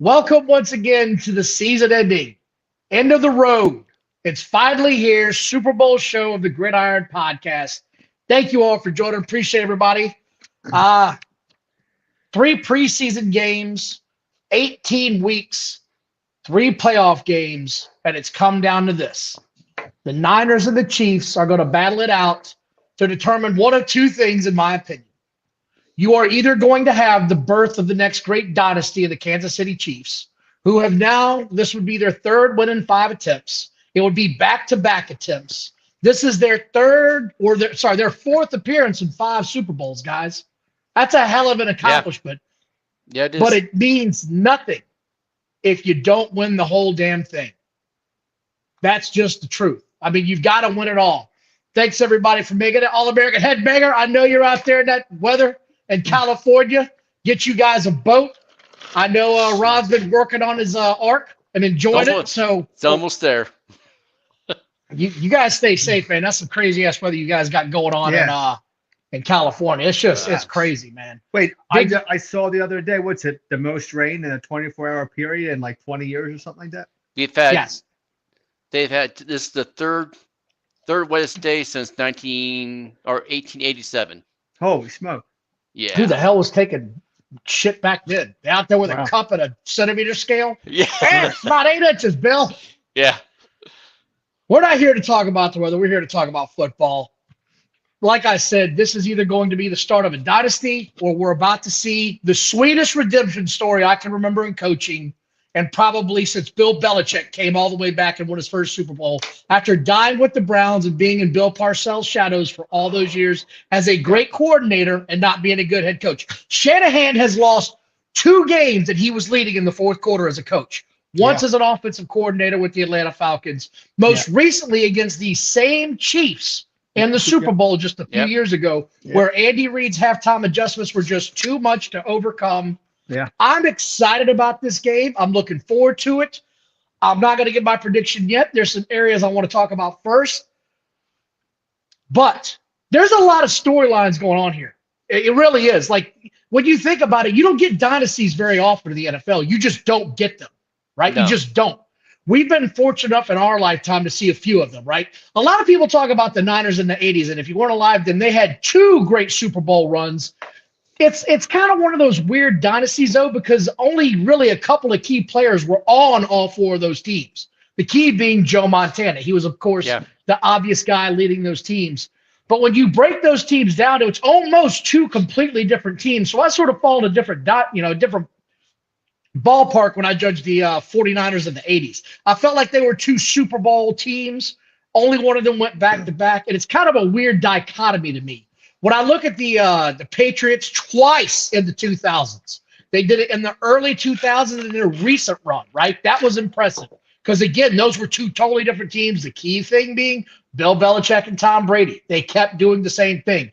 Welcome once again to the season ending, end of the road. It's finally here, Super Bowl show of the Gridiron Podcast. Thank you all for joining. Appreciate everybody. 3 preseason games, 18 weeks, 3 playoff games, and it's come down to this. The Niners and the Chiefs are going to battle it out to determine one of two things, in my opinion. You are either going to have the birth of the next great dynasty of the Kansas City Chiefs, who have now, this would be their third win in 5 attempts. It would be back-to-back attempts. This is their their fourth appearance in 5 Super Bowls, guys. That's a hell of an accomplishment. Yeah, it is. But it means nothing if you don't win the whole damn thing. That's just the truth. I mean, you've got to win it all. Thanks, everybody, for making it. All-American Headbanger, I know you're out there in that weather in California. Get you guys a boat. I know Rod's been working on his arc and enjoying it. So it's almost there. You guys stay safe, man. That's some crazy-ass weather you guys got going on in California. It's just it's crazy, man. Wait, I saw the other day, what's it, the most rain in a 24-hour period in like 20 years or something like that? They've had this is the third wettest day since 1887. Holy smoke. Yeah. Who the hell was taking shit back then? They out there with a cup and a centimeter scale? Yeah. Man, it's about 8 inches, Bill. Yeah. We're not here to talk about the weather. We're here to talk about football. Like I said, this is either going to be the start of a dynasty or we're about to see the sweetest redemption story I can remember in coaching, and probably since Bill Belichick came all the way back and won his first Super Bowl after dying with the Browns and being in Bill Parcells' shadows for all those years as a great coordinator and not being a good head coach. Shanahan has lost 2 games that he was leading in the fourth quarter as a coach. Once as an offensive coordinator with the Atlanta Falcons, most recently against the same Chiefs in the Super Bowl just a few years ago, where Andy Reid's halftime adjustments were just too much to overcome. Yeah, I'm excited about this game. I'm looking forward to it. I'm not going to get my prediction yet. There's some areas I want to talk about first. But there's a lot of storylines going on here. It really is. Like, when you think about it, you don't get dynasties very often in the NFL. You just don't get them, right? No. You just don't. We've been fortunate enough in our lifetime to see a few of them, right? A lot of people talk about the Niners in the 80s, and if you weren't alive then, they had 2 great Super Bowl runs. It's kind of one of those weird dynasties, though, because only really a couple of key players were on all 4 of those teams. The key being Joe Montana. He was, of course, the obvious guy leading those teams. But when you break those teams down to it's almost 2 completely different teams. So I sort of fall in a different different ballpark when I judge the 49ers in the 80s. I felt like they were 2 Super Bowl teams. Only one of them went back-to-back, and it's kind of a weird dichotomy to me. When I look at the Patriots twice in the 2000s, they did it in the early 2000s and in their recent run, right? That was impressive because, again, those were 2 totally different teams. The key thing being Bill Belichick and Tom Brady. They kept doing the same thing.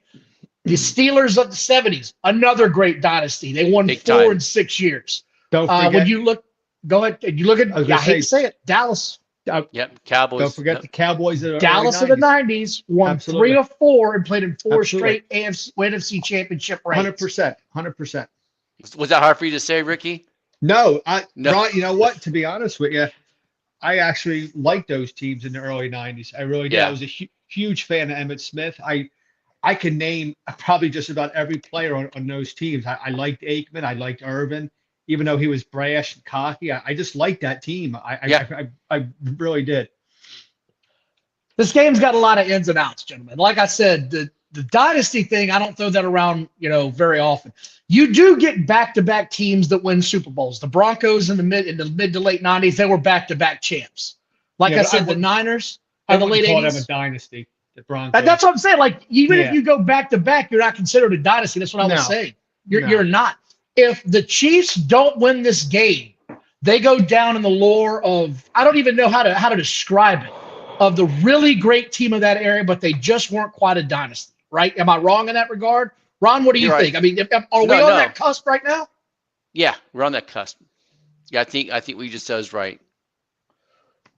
The Steelers of the 70s, another great dynasty. They won 4 in 6 years. Don't forget. When you look, go ahead. You look at, I hate to say it, Dallas. Cowboys. Don't forget the Cowboys of the Dallas in the 90s won 3 of 4 and played in 4 straight NFC championship reigns. 100%. Was that hard for you to say, Ricky? No. Ron, you know what? To be honest with you, I actually liked those teams in the early 90s. I really did. Yeah. I was a huge fan of Emmitt Smith. I can name probably just about every player on those teams. I liked Aikman. I liked Irvin. Even though he was brash and cocky, I just liked that team. I really did. This game's got a lot of ins and outs, gentlemen. Like I said, the dynasty thing, I don't throw that around, very often. You do get back-to-back teams that win Super Bowls. The Broncos in the mid to late 90s, they were back-to-back champs. Like I said, the Niners in the late 80s. I wouldn't call them a dynasty. The Broncos. That's what I'm saying. Like, even if you go back-to-back, you're not considered a dynasty. That's what I was saying. You're not. If the Chiefs don't win this game, they go down in the lore of, I don't even know how to describe it, of the really great team of that area, but they just weren't quite a dynasty, right? Am I wrong in that regard? Ron, what do you think? I mean, are we on that cusp right now? Yeah, we're on that cusp. Yeah, I think what you just said is right.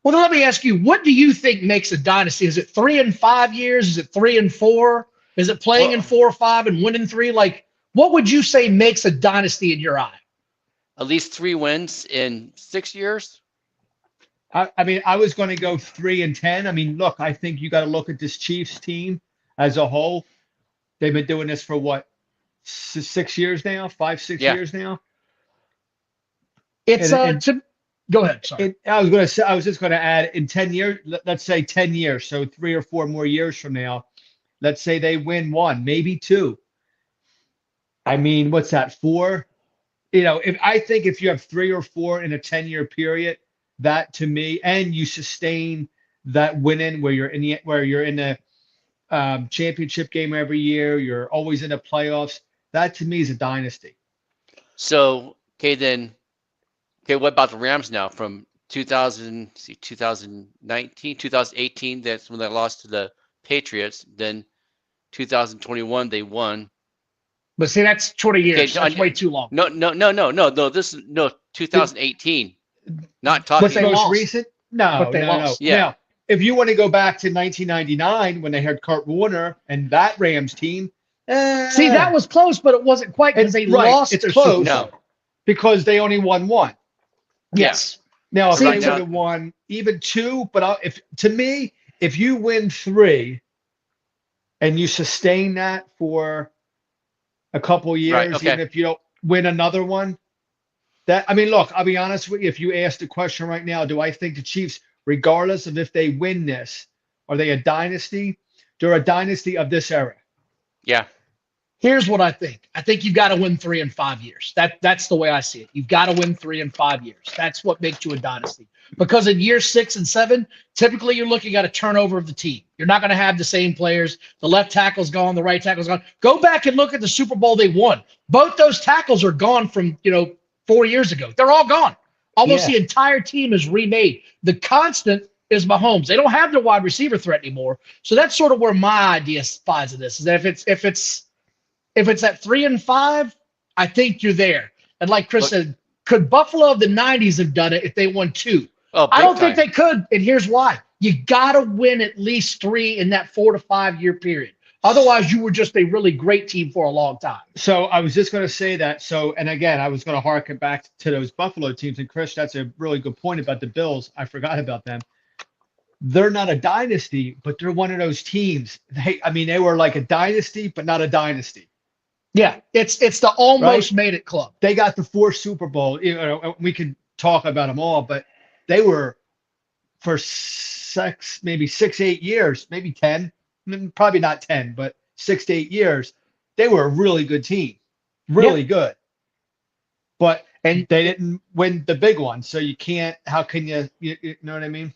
Well, then let me ask you, what do you think makes a dynasty? Is it 3 and 5 years? Is it 3 and 4? Is it playing in 4 or 5 and winning 3? Like, what would you say makes a dynasty in your eye? at least 3 wins in 6 years. I mean, I was going to go 3-10. I mean, look, I think you got to look at this Chiefs team as a whole. They've been doing this for what, 6 years now, 5-6 Yeah. years now. It's And- go ahead. Sorry. I was just going to add in 10 years, let's say 10 years, so 3 or 4 more years from now, let's say they win 1, maybe 2. I mean, what's that, 4? If you have 3 or 4 in a 10-year period, that to me, and you sustain that winning where you're in the championship game every year, you're always in the playoffs. That to me is a dynasty. So, what about the Rams now from 2019, 2018? That's when they lost to the Patriots. Then 2021 they won. But see, that's 20 years. Okay, That's way too long. No. This is 2018. Not talking. But they Most lost. recent? No, But they no. lost. Yeah. Now, if you want to go back to 1999 when they had Kurt Warner and that Rams team, See, that was close, but it wasn't quite because they right, lost. it's their close. Super No. Bowl. because they only won 1. Yes. Now, if See, they right now- would have won even 2, but if you win 3 and you sustain that for a couple years, Right, okay. even if you don't win another one, look, I'll be honest with you. If you ask the question right now, do I think the Chiefs, regardless of if they win this, are they a dynasty? They're a dynasty of this era. Yeah. Here's what I think. I think you've got to win 3 in 5 years. That's the way I see it. You've got to win 3 in 5 years. That's what makes you a dynasty. Because in year 6 and 7, typically you're looking at a turnover of the team. You're not going to have the same players. The left tackle's gone, the right tackle's gone. Go back and look at the Super Bowl they won. Both those tackles are gone from 4 years ago. They're all gone. Almost Yeah. the entire team is remade. The constant is Mahomes. They don't have their wide receiver threat anymore. So that's sort of where my idea lies in this. Is that if it's at 3 and 5, I think you're there. And like Chris said, could Buffalo of the 90s have done it if they won 2? Oh, I big don't think time. they could. And here's why. You got to win at least 3 in that 4 to 5 year period. Otherwise, you were just a really great team for a long time. So I was just going to say that. So, and again, I was going to harken back to those Buffalo teams. And Chris, that's a really good point about the Bills. I forgot about them. They're not a dynasty, but they're one of those teams. They were like a dynasty, but not a dynasty. Yeah, it's the almost made it club. They got the 4 Super Bowl. We could talk about them all, but they were for maybe 6-8 years, maybe 10, probably not 10, but 6 to 8 years. They were a really good team, really good. But they didn't win the big one, so you can't. How can you know what I mean?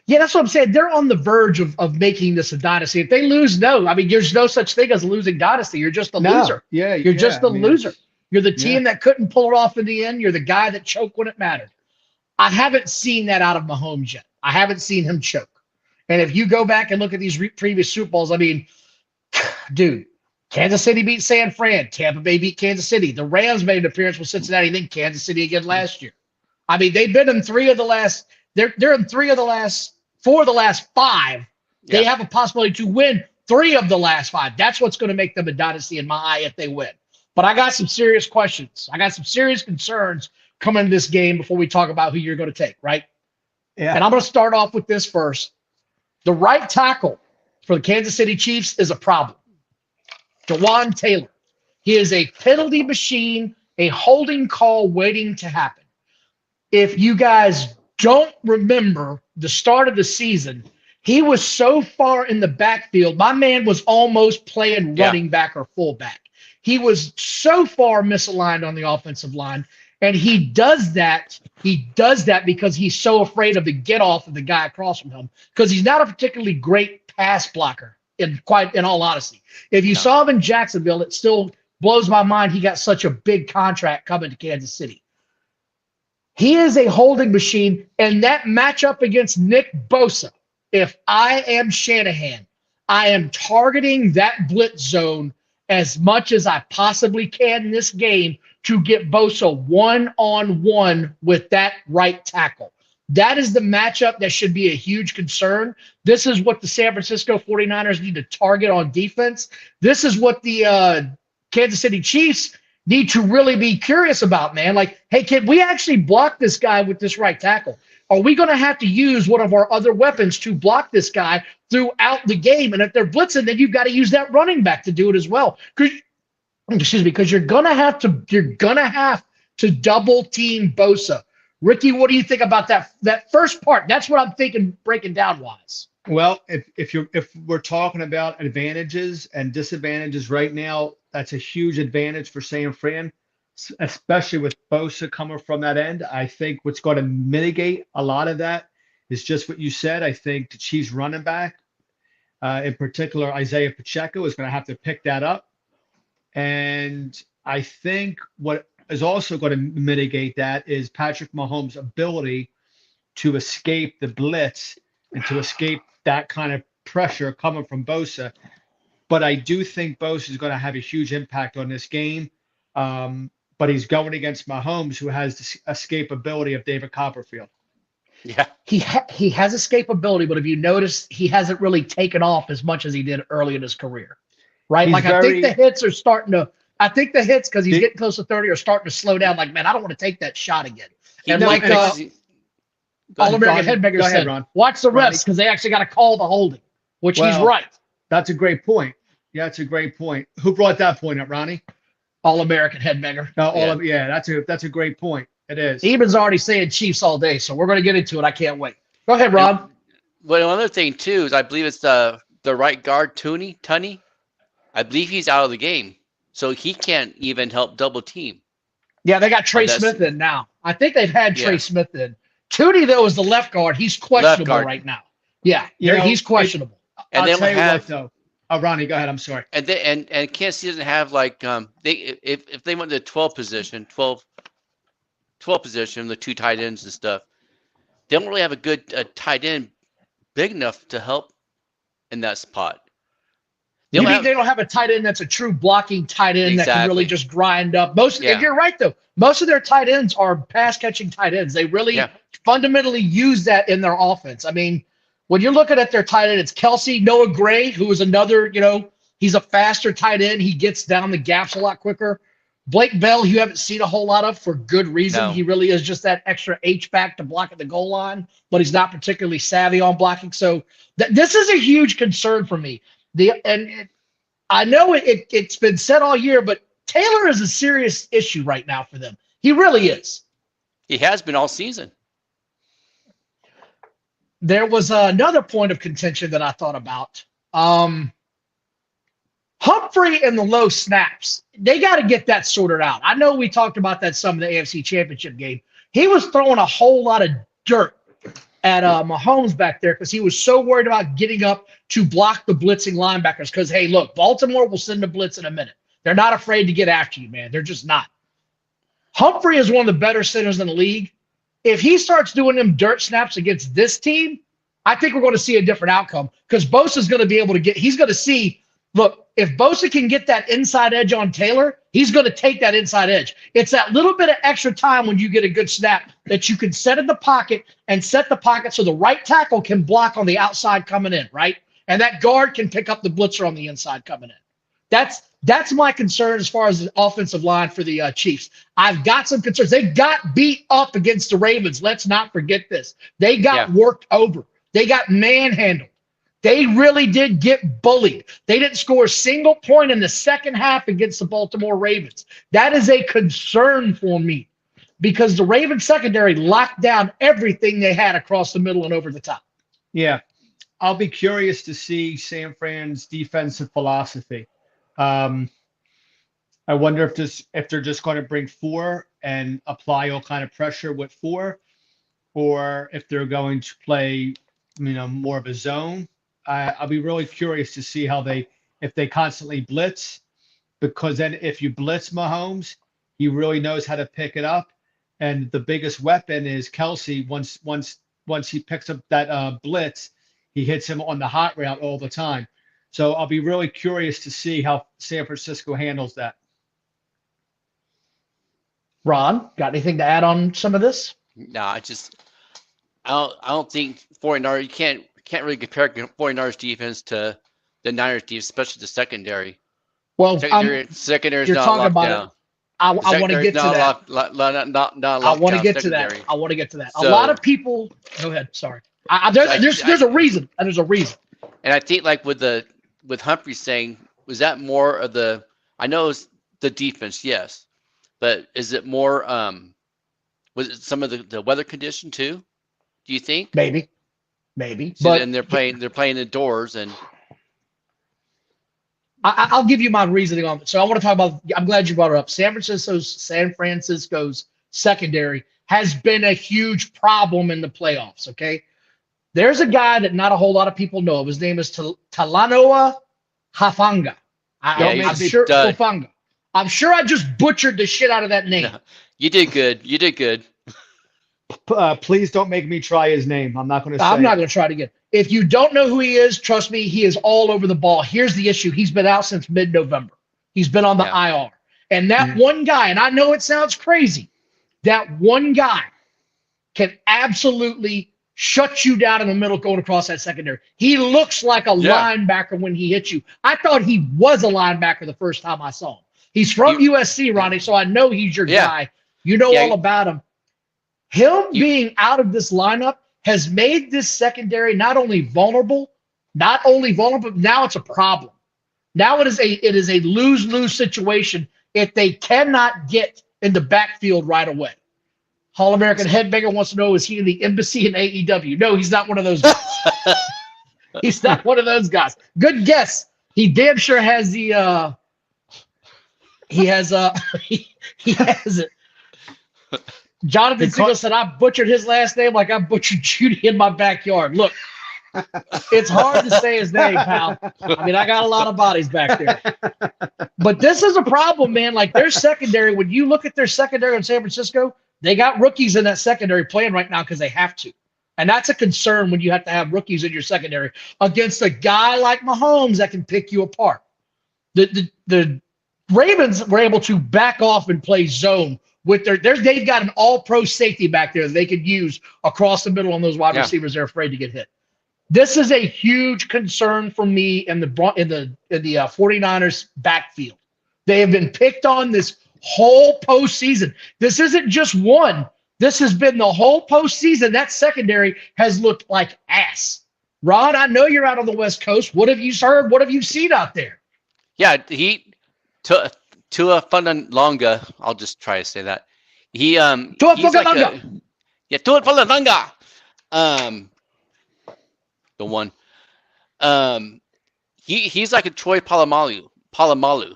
Yeah, that's what I'm saying. They're on the verge of making this a dynasty. If they lose, there's no such thing as a losing dynasty. You're just a loser. Yeah, You're just a loser. You're the team that couldn't pull it off in the end. You're the guy that choked when it mattered. I haven't seen that out of Mahomes yet. I haven't seen him choke. And if you go back and look at these previous Super Bowls, dude, Kansas City beat San Fran. Tampa Bay beat Kansas City. The Rams made an appearance with Cincinnati, then Kansas City again last year. They've been in 3 of the last. They're in 3 of the last 4 of the last 5. They have a possibility to win 3 of the last 5. That's what's going to make them a dynasty in my eye if they win. But I got some serious questions. I got some serious concerns coming into this game before we talk about who you're going to take, right? Yeah. And I'm going to start off with this first. The right tackle for the Kansas City Chiefs is a problem. Jawan Taylor. He is a penalty machine, a holding call waiting to happen. If you guys don't remember the start of the season, he was so far in the backfield. My man was almost playing running back or fullback. He was so far misaligned on the offensive line. And he does that. He does that because he's so afraid of the get off of the guy across from him, because he's not a particularly great pass blocker, in all honesty. If you saw him in Jacksonville, it still blows my mind he got such a big contract coming to Kansas City. He is a holding machine, and that matchup against Nick Bosa, if I am Shanahan, I am targeting that blitz zone as much as I possibly can in this game to get Bosa one-on-one with that right tackle. That is the matchup that should be a huge concern. This is what the San Francisco 49ers need to target on defense. This is what the Kansas City Chiefs need to really be curious about, man. Like, hey, can we actually block this guy with this right tackle? Are we going to have to use one of our other weapons to block this guy throughout the game? And if they're blitzing, then you've got to use that running back to do it as well. Because you're gonna have to double team Bosa. Ricky, what do you think about that first part? That's what I'm thinking, breaking down wise. Well, if we're talking about advantages and disadvantages right now, that's a huge advantage for San Fran, especially with Bosa coming from that end. I think what's going to mitigate a lot of that is just what you said. I think the Chiefs running back, in particular Isaiah Pacheco, is going to have to pick that up. And I think what is also going to mitigate that is Patrick Mahomes' ability to escape the blitz and to escape that kind of pressure coming from Bosa. But I do think Bosa is going to have a huge impact on this game. But he's going against Mahomes, who has the escapability of David Copperfield. Yeah. He has escapability, but if you notice, he hasn't really taken off as much as he did early in his career. Right? Like, I think the hits are starting to – I think the hits, because he's getting close to 30, are starting to slow down. Like, man, I don't want to take that shot again. And like All-American Headbanger said, Ron. Watch the refs because they actually got to call the holding, which he's right. That's a great point. Yeah, that's a great point. Who brought that point up, Ronnie? All-American Headbanger. That's a great point. It is. Eben's already saying Chiefs all day, so we're going to get into it. I can't wait. Go ahead, Ron. Well, another thing, too, is I believe it's the right guard, Tunney. I believe he's out of the game, so he can't even help double team. Yeah, they got Trey Smith in now. I think they've had Trey Smith in. Tootie, though, is the left guard. He's questionable right now. Yeah, he's questionable. And I'll then tell we you have what, though. Oh, Ronnie, go ahead. I'm sorry. and Kansas City doesn't have like if they went to 12 position, the two tight ends and stuff, they don't really have a good tight end big enough to help in that spot. You mean they don't have a tight end that's a true blocking tight end that can really just grind up? And you're right, though. Most of their tight ends are pass-catching tight ends. They really fundamentally use that in their offense. I mean, when you're looking at their tight end, it's Kelsey, Noah Gray, who is another, he's a faster tight end. He gets down the gaps a lot quicker. Blake Bell, you haven't seen a whole lot of for good reason. No. He really is just that extra H-back to block at the goal line, but he's not particularly savvy on blocking. So this is a huge concern for me. I know it's been said all year, but Taylor is a serious issue right now for them. He really is. He has been all season. There was another point of contention that I thought about. Humphrey and the low snaps, they got to get that sorted out. I know we talked about that some in the AFC Championship game. He was throwing a whole lot of dirt at Mahomes back there because he was so worried about getting up to block the blitzing linebackers because, hey, look, Baltimore will send a blitz in a minute. They're not afraid to get after you, man. They're just not. Humphrey is one of the better centers in the league. If he starts doing them dirt snaps against this team, I think we're going to see a different outcome because Bosa's going to be able to he's going to see, look, if Bosa can get that inside edge on Taylor, he's going to take that inside edge. It's that little bit of extra time when you get a good snap that you can set in the pocket and set the pocket so the right tackle can block on the outside coming in, right? And that guard can pick up the blitzer on the inside coming in. That's my concern as far as the offensive line for the Chiefs. I've got some concerns. They got beat up against the Ravens. Let's not forget this. They got worked over. They got manhandled. They really did get bullied. They didn't score a single point in the second half against the Baltimore Ravens. That is a concern for me because the Ravens secondary locked down everything they had across the middle and over the top. Yeah. I'll be curious to see San Fran's defensive philosophy. I wonder if they're just going to bring 4 and apply all kind of pressure with 4, or if they're going to play, more of a zone. I'll be really curious to see if they constantly blitz, because then if you blitz Mahomes, he really knows how to pick it up. And the biggest weapon is Kelsey. Once he picks up that blitz, he hits him on the hot route all the time. So I'll be really curious to see how San Francisco handles that. Ron, got anything to add on some of this? No, I don't think 49ers, you can't really compare 49ers defense to the Niners defense, especially the secondary. Well, secondary is not locked down. I want to get to that. I want to get to that. Secondary. I want to get to that. A So- lot of people. Go ahead. Sorry. There's a reason. And there's a reason. And I think like with Humphrey saying, was that more of the? I know it's the defense, yes, but is it more? Was it some of the weather condition too? Do you think? Maybe. So, But and they're playing indoors, and I'll give you my reasoning on it. So I want to talk about. I'm glad you brought it up. San Francisco's secondary has been a huge problem in the playoffs. Okay, there's a guy that not a whole lot of people know. His name is Talanoa Hafanga. I'm sure Hafanga. I'm sure I just butchered the shit out of that name. No, you did good. You did good. Please don't make me try his name. I'm not going to say. I'm not going to try it again. If you don't know who he is, trust me, he is all over the ball. Here's the issue. He's been out since mid-November. He's been on the IR. And that one guy, and I know it sounds crazy, that one guy can absolutely shut you down in the middle going across that secondary. He looks like a linebacker when he hits you. I thought he was a linebacker the first time I saw him. He's from USC, Ronnie, so I know he's your guy. You know all about him. Him being out of this lineup has made this secondary not only vulnerable, now it's a problem. Now it is a lose-lose situation if they cannot get in the backfield right away. All-American Headbanger wants to know, is he in the embassy in AEW? No, he's not one of those guys. He's not one of those guys. Good guess. He damn sure has the he has it. Jonathan Siegel said, I butchered his last name like I butchered Judy in my backyard. Look, it's hard to say his name, pal. I mean, I got a lot of bodies back there. But this is a problem, man. Like their secondary, when you look at their secondary in San Francisco, they got rookies in that secondary playing right now because they have to. And that's a concern when you have to have rookies in your secondary against a guy like Mahomes that can pick you apart. The Ravens were able to back off and play zone with they've got an all-pro safety back there that they could use across the middle on those wide receivers they're afraid to get hit. This is a huge concern for me in the 49ers backfield. They have been picked on this whole postseason. This isn't just one. This has been the whole postseason. That secondary has looked like ass. Ron, I know you're out on the West Coast. What have you heard? What have you seen out there? Yeah, Tua Funalonga, I'll just try to say that. Tua Funalonga. Tua Funalonga. The one. He's like a Troy Polamalu.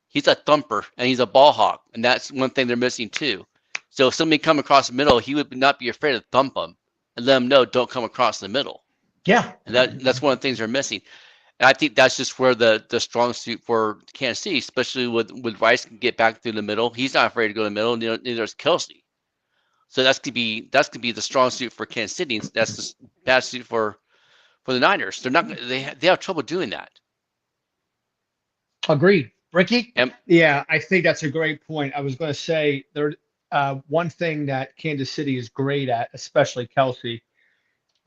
He's a thumper and he's a ball hawk, and that's one thing they're missing too. So if somebody come across the middle, he would not be afraid to thump them and let them know don't come across the middle. Yeah, and that's one of the things they're missing. And I think that's just where the strong suit for Kansas City, especially with Rice, can get back through the middle. He's not afraid to go to the middle. Neither is Kelsey. So that's gonna be the strong suit for Kansas City. That's the bad suit for the Niners. They're not. They have trouble doing that. Agreed, Ricky. Yeah, I think that's a great point. I was going to say there. One thing that Kansas City is great at, especially Kelsey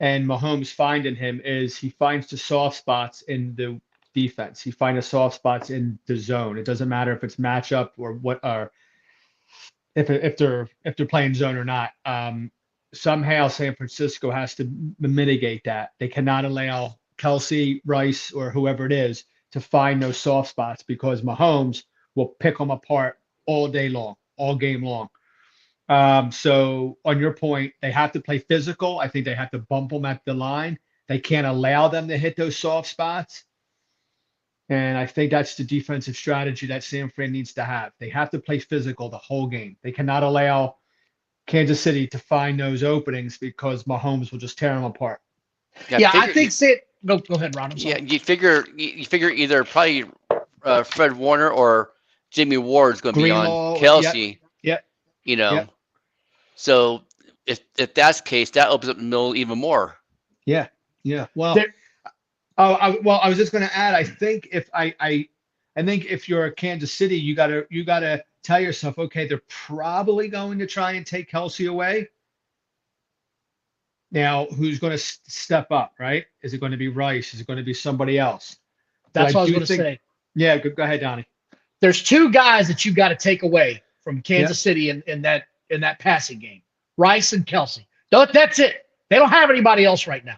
and Mahomes finding him, is he finds the soft spots in the defense. He finds the soft spots in the zone. It doesn't matter if it's matchup or what, or if they're playing zone or not. Somehow San Francisco has to mitigate that. They cannot allow Kelsey, Rice, or whoever it is to find those soft spots, because Mahomes will pick them apart all day long, all game long. So on your point, they have to play physical. I think they have to bump them at the line. They can't allow them to hit those soft spots. And I think that's the defensive strategy that San Fran needs to have. They have to play physical the whole game. They cannot allow Kansas City to find those openings, because Mahomes will just tear them apart. Yeah, I think go ahead, Ron. I'm sorry. Yeah, you figure either probably Fred Warner or Jimmy Ward's going to be on Kelsey. Yep. You know. So if that's the case, that opens up the middle even more. Yeah. Well, I was just going to add. I think if you're Kansas City, you gotta tell yourself, okay, they're probably going to try and take Kelsey away. Now, who's going to step up? Right? Is it going to be Rice? Is it going to be somebody else? That's what I was going to say. Yeah, go ahead, Donnie. There's two guys that you got to take away from Kansas City in that passing game. Rice and Kelsey. That's it. They don't have anybody else right now.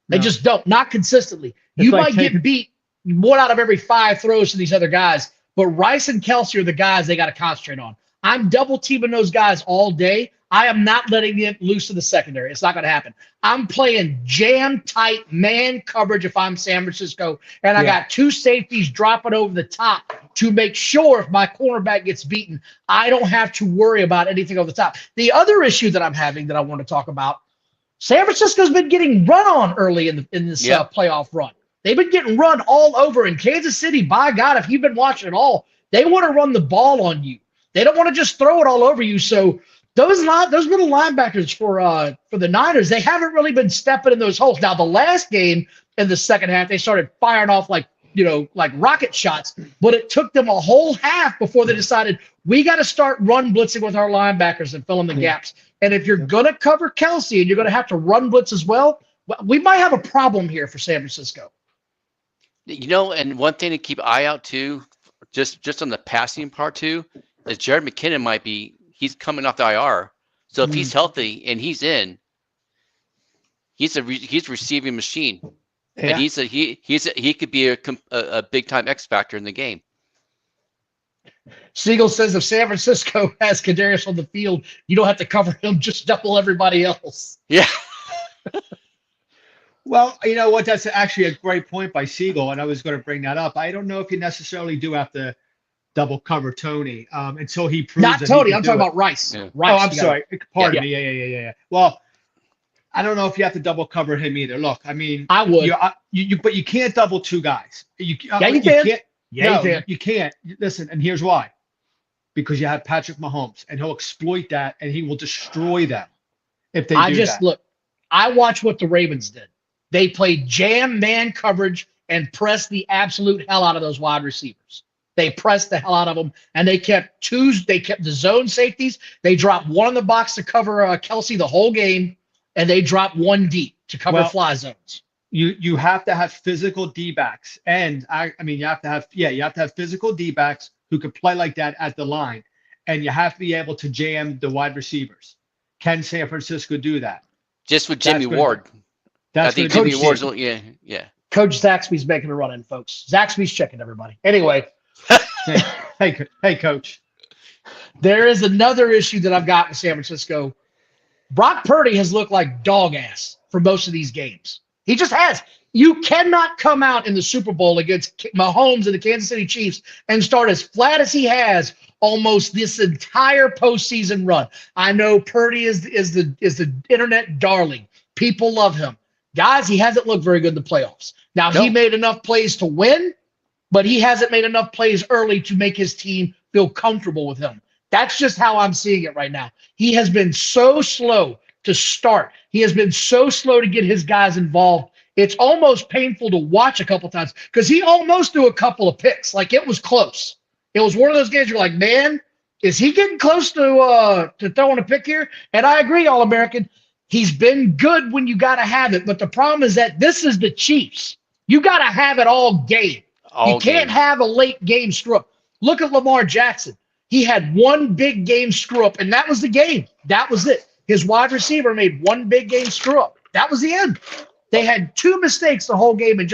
They just don't. Not consistently. You might get beat 1 out of every 5 throws to these other guys, but Rice and Kelsey are the guys they got to concentrate on. I'm double teaming those guys all day. I am not letting them loose to the secondary. It's not going to happen. I'm playing jam tight man coverage if I'm San Francisco, and I got 2 safeties dropping over the top to make sure if my cornerback gets beaten, I don't have to worry about anything over the top. The other issue that I'm having that I want to talk about, San Francisco's been getting run on early in this playoff run. They've been getting run all over. In Kansas City, by God, if you've been watching at all, they want to run the ball on you. They don't want to just throw it all over you. So those little linebackers for the Niners, they haven't really been stepping in those holes. Now, the last game in the second half, they started firing off like rocket shots, but it took them a whole half before they decided we got to start run blitzing with our linebackers and fill in the gaps. And if you're going to cover Kelsey and you're going to have to run blitz as well, we might have a problem here for San Francisco. And one thing to keep an eye out too, just on the passing part too, is Jared McKinnon he's coming off the IR. So if he's healthy and he's in, he's a receiving machine. Yeah. And he could be a big time X factor in the game. Siegel says if San Francisco has Kadarius on the field, you don't have to cover him, just double everybody else. Yeah. Well, you know what? That's actually a great point by Siegel, and I was going to bring that up. I don't know if you necessarily do have to double cover Tony until he proves. Not Tony. I'm talking about Rice. Yeah. Rice. Oh, I'm sorry. Pardon me. Yeah. Well, I don't know if you have to double cover him either. Look, I mean, I would. But you can't double 2 guys. You can. You can't. Listen, and here's why. Because you have Patrick Mahomes, and he'll exploit that, and he will destroy them if they do that. Look, I watched what the Ravens did. They played jam man coverage and pressed the absolute hell out of those wide receivers. They pressed the hell out of them, and they kept the zone safeties. They dropped 1 in the box to cover Kelsey the whole game, and they dropped 1 deep to cover fly zones. You have to have physical D-backs, and you have to have physical D-backs who can play like that at the line, and you have to be able to jam the wide receivers. Can San Francisco do that? Just with Jimmy Ward. I think Jimmy Ward's yeah. Coach Zaxby's making a run in, folks. Zaxby's checking everybody. Anyway. Hey, Coach. There is another issue that I've got with San Francisco. Brock Purdy has looked like dog ass for most of these games. He just has. You cannot come out in the Super Bowl against Mahomes and the Kansas City Chiefs and start as flat as he has almost this entire postseason run. I know Purdy is the internet darling. People love him. Guys, he hasn't looked very good in the playoffs. Now, He made enough plays to win, but he hasn't made enough plays early to make his team feel comfortable with him. That's just how I'm seeing it right now. He has been so slow to start. He has been so slow to get his guys involved. It's almost painful to watch a couple times because he almost threw a couple of picks. Like, it was close. It was one of those games you're like, man, is he getting close to throwing a pick here? And I agree, All-American. He's been good when you got to have it. But the problem is that this is the Chiefs. You got to have it all game. You can't have a late game screw up. Look at Lamar Jackson. He had 1 big game screw up, and that was the game. That was it. His wide receiver made 1 big game screw up. That was the end. They had 2 mistakes the whole game and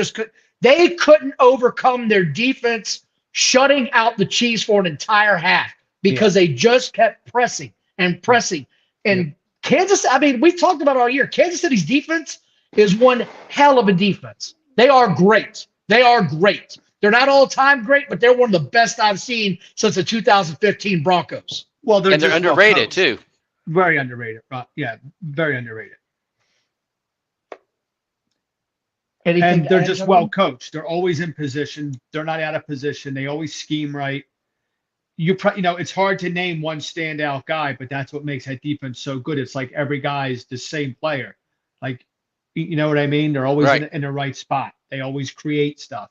they couldn't overcome their defense shutting out the Chiefs for an entire half because they just kept pressing and pressing. And Kansas, we've talked about it all year. Kansas City's defense is one hell of a defense. They are great. They are great. They're not all-time great, but they're one of the best I've seen since the 2015 Broncos. Well, they're underrated too. Very underrated. Very underrated. And they're just well coached. They're always in position. They're not out of position. They always scheme right. It's hard to name one standout guy, but that's what makes that defense so good. It's like every guy is the same player. Like, you know what I mean? They're always in the right spot. They always create stuff.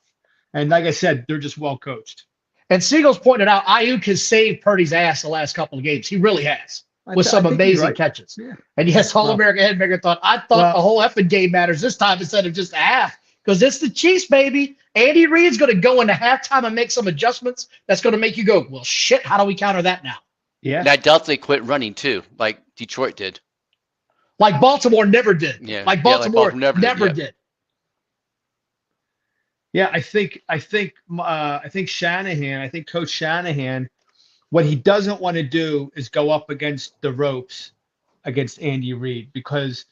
And like I said, they're just well coached. And Siegel's pointed out, Ayuk has saved Purdy's ass the last couple of games. He really has. With some amazing catches. Yeah. And yes, All-American Headmaker thought the whole effing game matters this time instead of just a half. Because it's the Chiefs, baby. Andy Reid's going to go into halftime and make some adjustments that's going to make you go, well, shit, how do we counter that now? Yeah. And I doubt they quit running too, like Detroit did. Like Baltimore never did. Yeah. Like Yeah, Baltimore, never never did. did. Yeah, I think Shanahan, I think Coach Shanahan, what he doesn't want to do is go up against the ropes against Andy Reid because,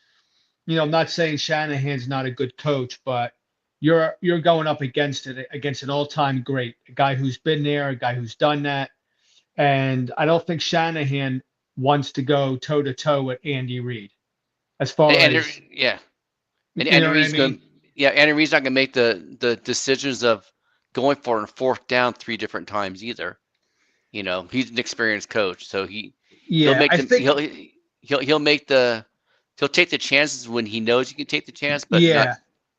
I'm not saying Shanahan's not a good coach, but you're going up against an all-time great, a guy who's been there, a guy who's done that. And I don't think Shanahan wants to go toe to toe with Andy Reid as far as Yeah. And you Andy know what I Reid's mean? going. Yeah, Andy Reid's not going to make the decisions of going for a fourth down 3 different times either. He's an experienced coach, so he'll Yeah, make I them. think He'll take the chances when he knows he can take the chance, but not. yeah.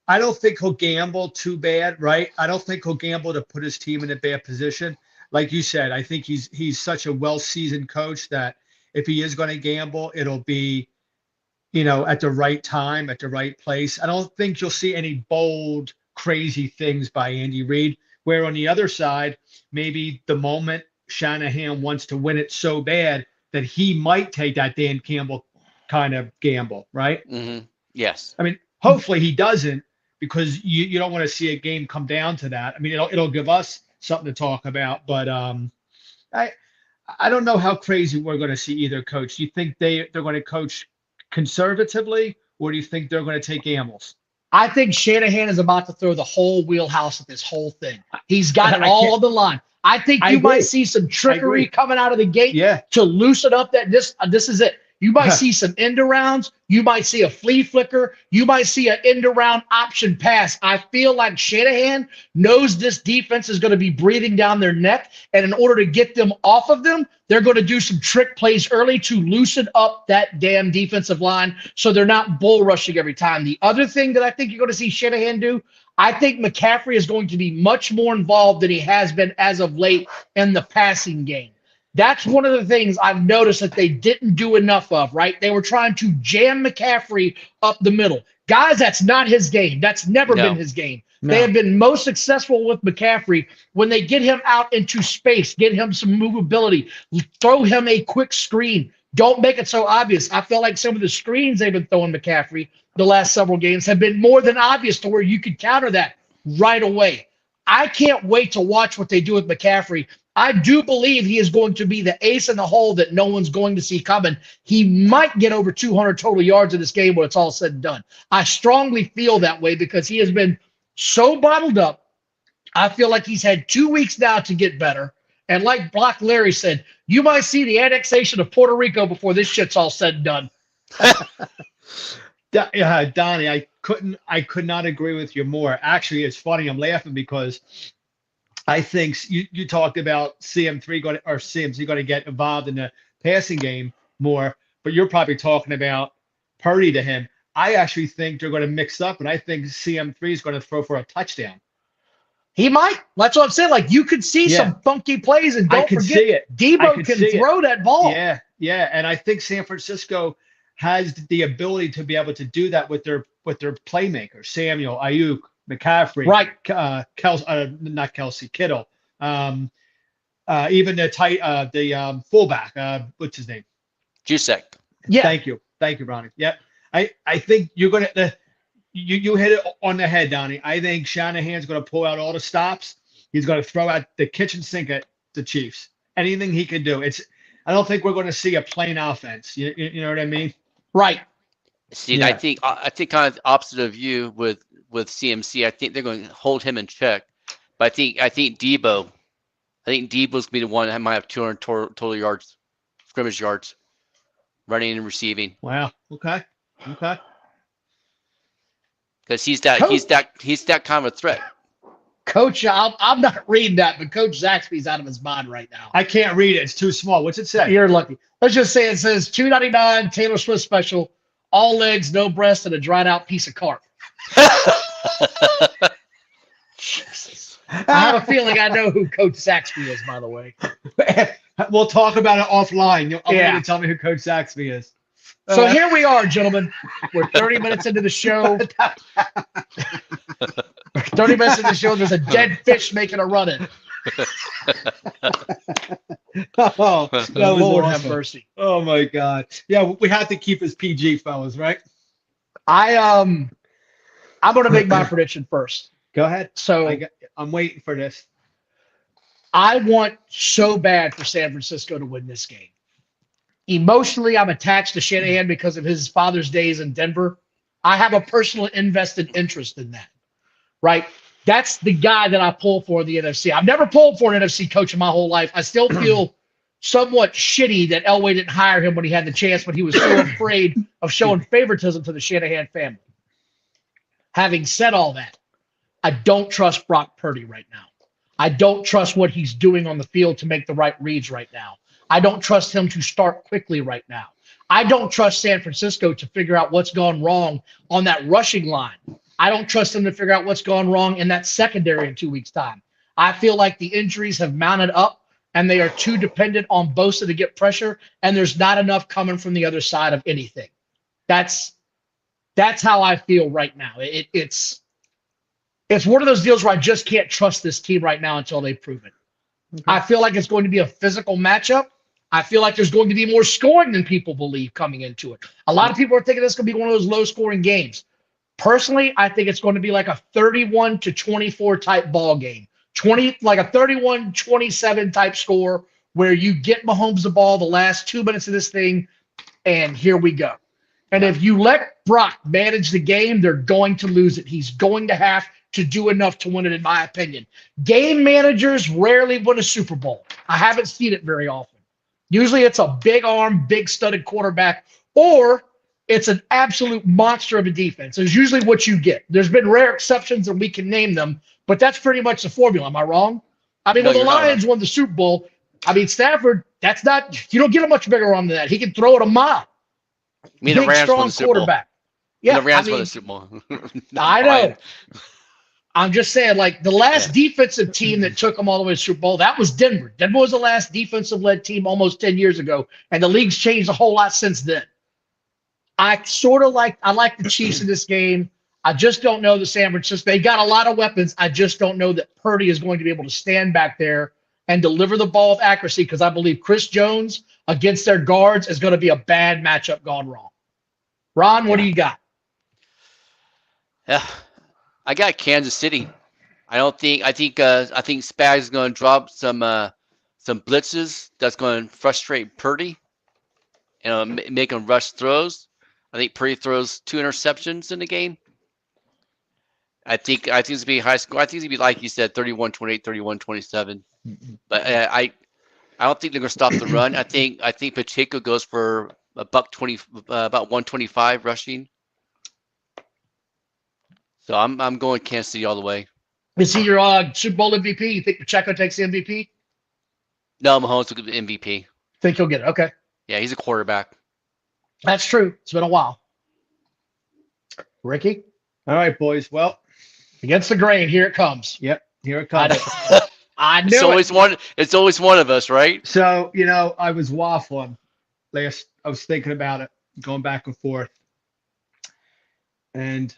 I don't think he'll gamble too bad, right? I don't think he'll gamble to put his team in a bad position. Like you said, I think he's such a well-seasoned coach that if he is going to gamble, it'll be, at the right time, at the right place. I don't think you'll see any bold, crazy things by Andy Reid. Where on the other side, maybe the moment Shanahan wants to win it so bad that he might take that Dan Campbell kind of gamble, right? Mm-hmm. Yes. I mean, hopefully he doesn't because you don't want to see a game come down to that. I mean, it'll give us something to talk about, but I don't know how crazy we're going to see either coach. Do you think they're going to coach conservatively, or do you think they're going to take gambles? I think Shanahan is about to throw the whole wheelhouse at this whole thing. He's got it I all can't- on the line. I think I you might agree. see some I trickery agree. coming out of the gate Yeah. to loosen up that this is it. You might see some end arounds. You might see a flea flicker. You might see an end around option pass. I feel like Shanahan knows this defense is going to be breathing down their neck. And in order to get them off of them, they're going to do some trick plays early to loosen up that damn defensive line so they're not bull rushing every time. The other thing that I think you're going to see Shanahan do, I think McCaffrey is going to be much more involved than he has been as of late in the passing game. That's one of the things I've noticed that they didn't do enough of, right? They were trying to jam McCaffrey up the middle. Guys, that's not his game. That's never been his game. No. They have been most successful with McCaffrey when they get him out into space, get him some movability, throw him a quick screen. Don't make it so obvious. I feel like some of the screens they've been throwing McCaffrey the last several games have been more than obvious to where you could counter that right away. I can't wait to watch what they do with McCaffrey. I do believe he is going to be the ace in the hole that no one's going to see coming. He might get over 200 total yards in this game when it's all said and done. I strongly feel that way because he has been so bottled up. I feel like he's had 2 weeks now to get better. And like Block Larry said, you might see the annexation of Puerto Rico before this shit's all said and done. Donnie, I could not agree with you more. Actually, it's funny. I'm laughing because I think you talked about CMC going to get involved in the passing game more, but you're probably talking about Purdy to him. I actually think they're going to mix up, and I think CM3 is going to throw for a touchdown. He might. That's what I'm saying. Like, you could see some funky plays, and don't forget, Debo can throw that ball. Yeah, and I think San Francisco has the ability to be able to do that with their playmakers, Samuel, Ayuk, McCaffrey, right? Not Kelsey, Kittle, even the fullback, what's his name? Jusek. Yeah. Thank you, Ronnie. Yeah, I think you're gonna you hit it on the head, Donnie. I think Shanahan's gonna pull out all the stops. He's gonna throw out the kitchen sink at the Chiefs. Anything he can do. I don't think we're going to see a plain offense. You know what I mean? Right. See, yeah. I think kind of the opposite of you with CMC. I think they're going to hold him in check. But I think Debo's going to be the one that might have 200 total yards, scrimmage yards, running and receiving. Wow. Okay. Because he's that kind of a threat. Coach, I'm not reading that, but Coach Zaxby's out of his mind right now. I can't read it. It's too small. What's it say? You're lucky. Let's just say it says $2.99 Taylor Swift special, all legs, no breast, and a dried out piece of carp. Jesus. I have a feeling I know who Coach Zaxby is, by the way. We'll talk about it offline. I want you to tell me who Coach Zaxby is. So here we are, gentlemen. We're 30 minutes into the show. 30 minutes into the show, there's a dead fish making a run in. Oh, that was Lord have awesome. mercy. Oh my God. Yeah, we have to keep us PG, fellas, right? I'm gonna make my prediction first. Go ahead. So I'm waiting for this. I want so bad for San Francisco to win this game. Emotionally, I'm attached to Shanahan because of his father's days in Denver. I have a personal invested interest in that, right? That's the guy that I pull for in the NFC. I've never pulled for an NFC coach in my whole life. I still feel somewhat shitty that Elway didn't hire him when he had the chance, but he was so afraid of showing favoritism to the Shanahan family. Having said all that, I don't trust Brock Purdy right now. I don't trust what he's doing on the field to make the right reads right now. I don't trust him to start quickly right now. I don't trust San Francisco to figure out what's gone wrong on that rushing line. I don't trust them to figure out what's gone wrong in that secondary in 2 weeks' time. I feel like the injuries have mounted up and they are too dependent on Bosa to get pressure, and there's not enough coming from the other side of anything. That's how I feel right now. It's one of those deals where I just can't trust this team right now until they prove it. Okay. I feel like it's going to be a physical matchup. I feel like there's going to be more scoring than people believe coming into it. A lot of people are thinking this is going to be one of those low-scoring games. Personally, I think it's going to be like a 31-24 type ball game. Like a 31-27 type score where you get Mahomes the ball the last 2 minutes of this thing, and here we go. And if you let Brock manage the game, they're going to lose it. He's going to have to do enough to win it, in my opinion. Game managers rarely win a Super Bowl. I haven't seen it very often. Usually it's a big arm, big studded quarterback, or it's an absolute monster of a defense. It's usually what you get. There's been rare exceptions, and we can name them, but that's pretty much the formula. Am I wrong? I mean, when the Lions won the Super Bowl, Stafford, that's not – you don't get a much bigger arm than that. He can throw it a mile. I mean, big, strong quarterback. Yeah, the Rams won the Super Bowl. I know. I'm just saying, like, the last defensive team that took them all the way to the Super Bowl, that was Denver. Denver was the last defensive-led team almost 10 years ago, and the league's changed a whole lot since then. I like the Chiefs in this game. I just don't know the San Francisco. They got a lot of weapons. I just don't know that Purdy is going to be able to stand back there and deliver the ball with accuracy, because I believe Chris Jones against their guards is going to be a bad matchup gone wrong. Ron, what do you got? Yeah, I got Kansas City. I think Spag is going to drop some blitzes that's going to frustrate Purdy and make him rush throws. I think Purdy throws 2 interceptions in the game. I think it's going to be high score. I think it's going to be, like you said, 31-28, 31-27. But I don't think they're going to stop the run. I think Pacheco goes for about 125 rushing. So I'm going Kansas City all the way. Is he your Super Bowl MVP? You think Pacheco takes the MVP? No, Mahomes will get the MVP. Think he'll get it? Okay. Yeah, he's a quarterback. That's true. It's been a while. Ricky? All right, boys. Well, against the grain, here it comes. Yep, here it comes. I knew It's always one of us, right? So, I was waffling last. I was thinking about it, going back and forth. And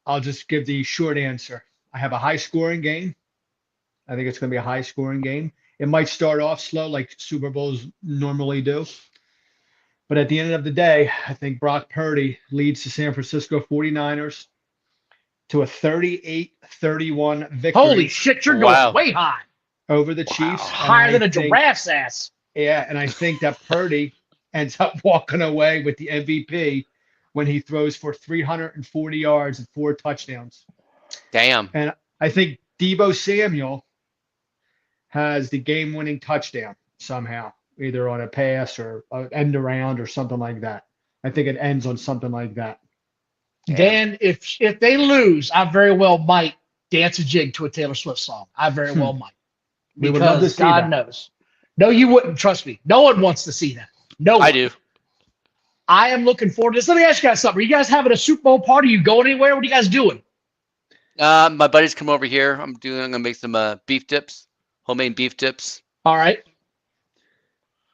I'll just give the short answer. I have a high-scoring game. I think it's going to be a high-scoring game. It might start off slow like Super Bowls normally do. But at the end of the day, I think Brock Purdy leads the San Francisco 49ers to a 38-31 victory. Holy shit, you're going way high. Over the Chiefs. Higher than a giraffe's ass. Yeah, and I think that Purdy ends up walking away with the MVP when he throws for 340 yards and 4 touchdowns. Damn. And I think Deebo Samuel has the game-winning touchdown somehow, either on a pass or an end around or something like that. I think it ends on something like that. Dan, if they lose, I very well might dance a jig to a Taylor Swift song. I very well might. We would love to see God that. knows. No, you wouldn't. Trust me. No one wants to see that. No one. I do. I am looking forward to this. Let me ask you guys something. Are you guys having a Super Bowl party? Are you going anywhere? What are you guys doing? My buddies come over here. I'm gonna make some beef tips, homemade beef tips. All right.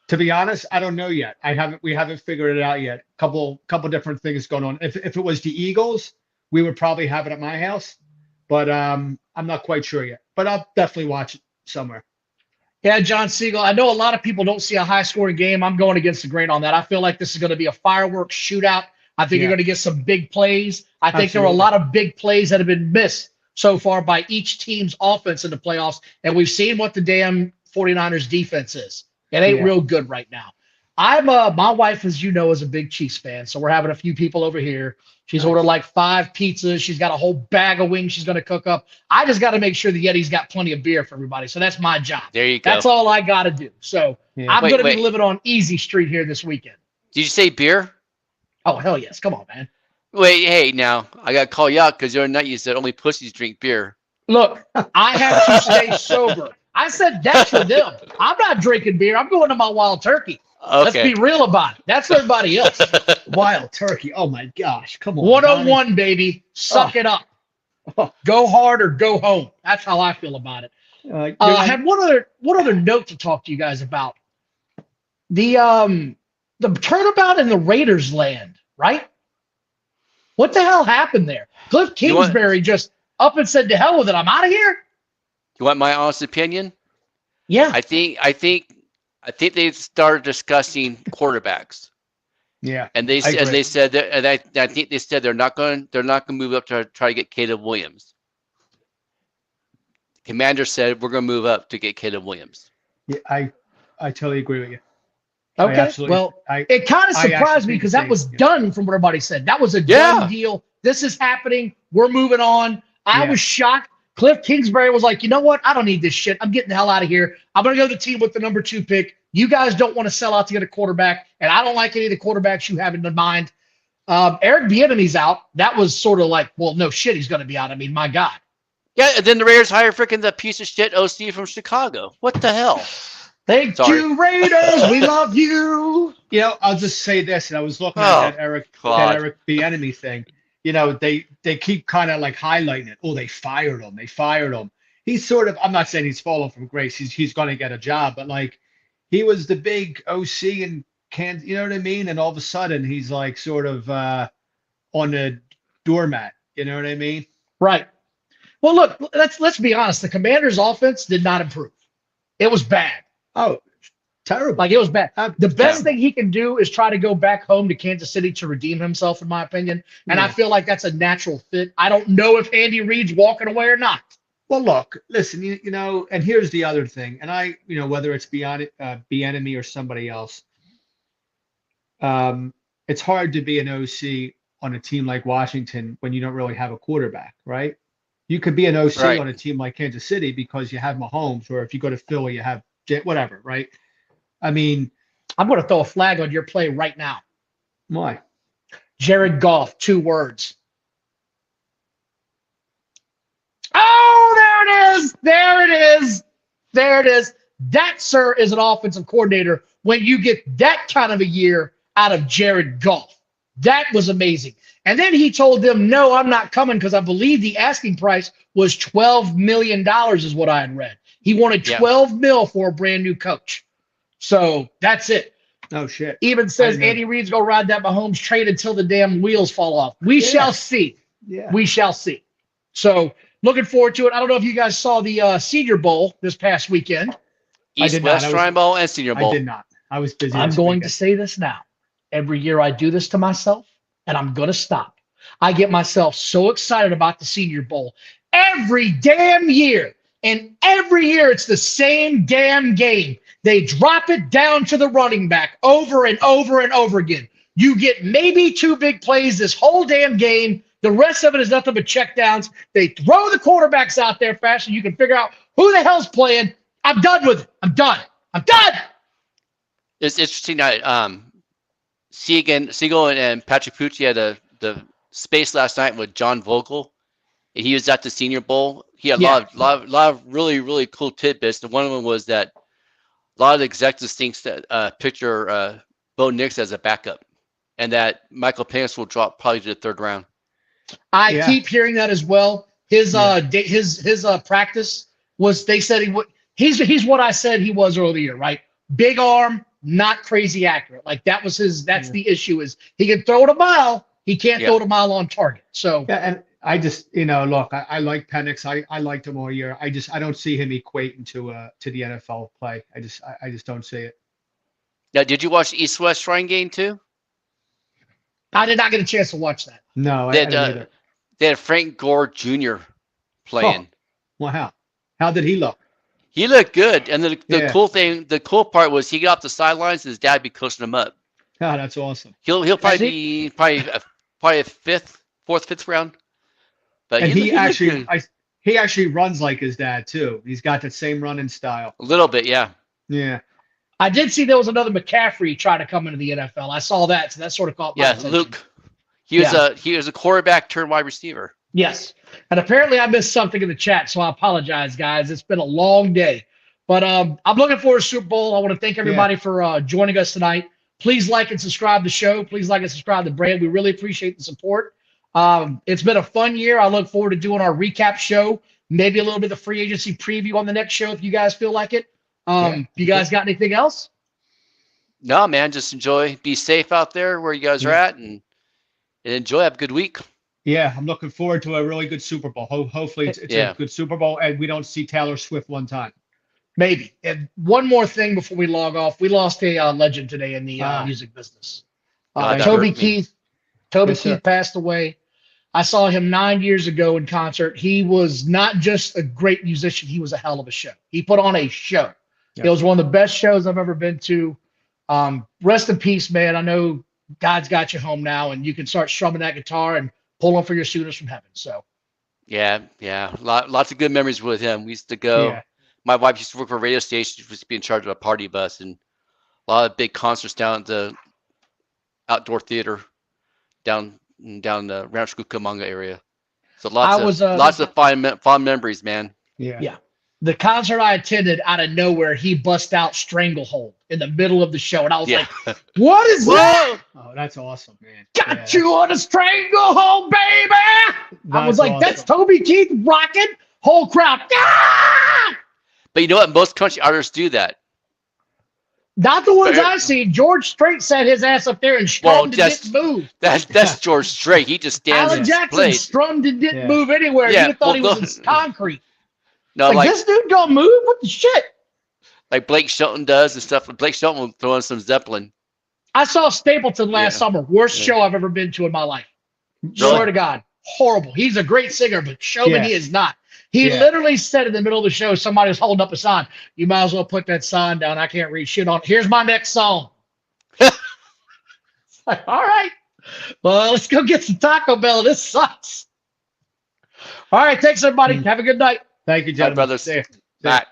To be honest, I don't know yet. We haven't figured it out yet. Couple different things going on. If it was the Eagles, we would probably have it at my house, but I'm not quite sure yet. But I'll definitely watch it somewhere. Yeah, John Siegel. I know a lot of people don't see a high-scoring game. I'm going against the grain on that. I feel like this is going to be a fireworks shootout. I think you're Yeah. going to get some big plays. I think there are a Absolutely. lot of big plays that have been missed so far by each team's offense in the playoffs, and we've seen what the damn 49ers defense is. It ain't Yeah. real good right now. I'm my wife, as you know, is a big Chiefs fan, so we're having a few people over here. She's ordered like 5 pizzas. She's got a whole bag of wings she's going to cook up. I just got to make sure the Yeti's got plenty of beer for everybody. So that's my job. There you go. That's all I got to do. So Yeah. I'm Wait, going to be wait. living on Easy Street here this weekend. Did you say beer? Oh, hell yes. Come on, man. Wait, hey, now I got to call you out because the other night you said only pussies drink beer. Look, I have to stay sober. I said that's for them. I'm not drinking beer. I'm going to my wild turkey. Let's Okay. be real about it. That's for everybody else. Wild turkey. Oh my gosh. Come on. 101, baby. Suck it up. Oh. Go hard or go home. That's how I feel about it. I had one other note to talk to you guys about. The turnabout in the Raiders land, right? What the hell happened there? Cliff You want- Kingsbury just up and said, "To hell with it. I'm out of here." You want my honest opinion? Yeah. I think they started discussing quarterbacks, Yeah. and they I said agree. that, and I think they said they're not going to move up to try to get Caleb Williams. Commander said we're going to move up to get Caleb Williams. Yeah. I totally agree with you. I Okay. absolutely- Well, I it kind of I surprised actually me think because the that same, was yeah. done from what everybody said. That was a Yeah. done deal. This is happening. We're moving on. I Yeah. was shocked. Cliff Kingsbury was like, you know what? I don't need this shit. I'm getting the hell out of here. I'm going to go to the team with the number 2 pick. You guys don't want to sell out to get a quarterback, and I don't like any of the quarterbacks you have in mind. Eric Bieniemy's out. That was sort of like, well, no shit, he's going to be out. I mean, my God. Yeah, and then the Raiders hired freaking the piece of shit OC from Chicago. What the hell? Thank Sorry. you, Raiders. We love you. You know, I'll just say this, and I was looking Oh, at that God. Eric Bieniemy thing. You know, they keep kind of like highlighting it. Oh, they fired him. They fired him. He's sort of. I'm not saying he's fallen from grace. He's going to get a job, but like, he was the big OC and can you know what I mean? And all of a sudden, he's like sort of on the doormat. You know what I mean? Right. Well, look, let's be honest. The Commanders' offense did not improve. It was bad. Oh, terrible. Like, it was bad. The best Terrible. thing he can do is try to go back home to Kansas City to redeem himself, in my opinion. And I Yeah. feel like that's a natural fit. I don't know if Andy Reid's walking away or not. Well, look, listen, you know, and here's the other thing, and you know, whether it's Bieniemy or somebody else, it's hard to be an OC on a team like Washington when you don't really have a quarterback, right? You could be an OC Right. on a team like Kansas City because you have Mahomes, or if you go to Philly, you have whatever, right? I mean, I'm going to throw a flag on your play right now. why? Jared Goff, 2 words. Oh, there it is. There it is. There it is. That, sir, is an offensive coordinator when you get that kind of a year out of Jared Goff. That was amazing. And then he told them, no, I'm not coming, because I believe the asking price was $12 million is what I had read. He wanted Yeah. 12 mil for a brand new coach. So that's it. Oh shit. Even says I know. Andy Reid's going to ride that Mahomes trade until the damn wheels fall off. We Yeah. shall see. Yeah. We shall see. So looking forward to it. I don't know if you guys saw the Senior Bowl this past weekend. I East did not. West I was- Shrine Bowl and Senior I Bowl. did not. I was busy. I'm this going to weekend. say this now. Every year I do this to myself, and I'm going to stop. I get myself so excited about the Senior Bowl every damn year. And every year it's the same damn game. They drop it down to the running back over and over and over again. You get maybe 2 big plays this whole damn game. The rest of it is nothing but checkdowns. They throw the quarterbacks out there fast so you can figure out who the hell's playing. I'm done with it. I'm done. I'm done. It's interesting that Siegel and Patrick Pucci had the space last night with John Vogel. He was at the Senior Bowl. He had a lot of really, really cool tidbits. And one of them was that a lot of the executives thinks that picture Bo Nix as a backup, and that Michael Penix will drop probably to the 3rd round. I Yeah. keep hearing that as well. His practice was, they said he would. He's what I said he was earlier, right? Big arm, not crazy accurate. Like that's Yeah. the issue is he can throw it a mile, he can't Yeah. throw it a mile on target. So Yeah, I just, look, I like Penix. I liked him all year. I don't see him equating to the NFL play. I just don't see it. Now, did you watch the East-West Shrine game too? I did not get a chance to watch that. No, I didn't either. They had Frank Gore Jr. playing. Wow. How did he look? He looked good, and the cool part was he got off the sidelines and his dad be coaching him up. Oh, that's awesome. He'll probably be a fourth, fifth round. But And he actually runs like his dad too. He's got that same running style. A little bit, yeah. Yeah. I did see there was another McCaffrey trying to come into the NFL. I saw that, so that sort of caught my attention. Luke. He was a quarterback turned wide receiver. Yes. And apparently I missed something in the chat, so I apologize, guys. It's been a long day. But I'm looking forward to Super Bowl. I want to thank everybody for joining us tonight. Please like and subscribe to the show. Please like and subscribe to Brand. We really appreciate the support. It's been a fun year. I look forward to doing our recap show, maybe a little bit of free agency preview on the next show if you guys feel like it. You guys got anything else? No, man, just enjoy. Be safe out there where you guys are at and enjoy. Have a good week. Yeah, I'm looking forward to a really good Super Bowl. Hopefully it's a good Super Bowl and we don't see Taylor Swift one time. Maybe. And one more thing before we log off. We lost a legend today in the music business. Toby Keith. Toby Keith passed away. I saw him 9 years ago in concert. He was not just a great musician. He was a hell of a show. He put on a show. It was one of the best shows I've ever been to. Rest in peace, man. I know God's got you home now, and you can start strumming that guitar and pulling for your students from heaven. So, yeah. Lots of good memories with him. We used to go. Yeah. My wife used to work for a radio station. She used to be in charge of a party bus, and a lot of big concerts down at the outdoor theater down the Rancho Cucamonga area. So lots of fond memories, man. Yeah. The concert I attended, out of nowhere, he bust out Stranglehold in the middle of the show, and I was like, "What is that?" Oh, that's awesome, man! Got you on a stranglehold, baby! I was like, awesome. "That's Toby Keith rocking." Whole crowd. Ah! But you know what? Most country artists do that. Not the ones I've seen. George Strait sat his ass up there and strummed and didn't move. That's George Strait. He just stands and plays. Alan Jackson strummed and didn't move anywhere. You thought he was in concrete. No, like this dude don't move? What the shit? Like Blake Shelton does and stuff. Blake Shelton will throw in some Zeppelin. I saw Stapleton last summer. Worst show I've ever been to in my life. Really? Swear to God. Horrible. He's a great singer, but showman he is not. He literally said in the middle of the show, somebody was holding up a sign. You might as well put that sign down. I can't read shit on. Here's my next song. It's like, all right. Well, let's go get some Taco Bell. This sucks. All right. Thanks, everybody. Have a good night. Thank you, gentlemen. Bye, brothers. See you. Bye.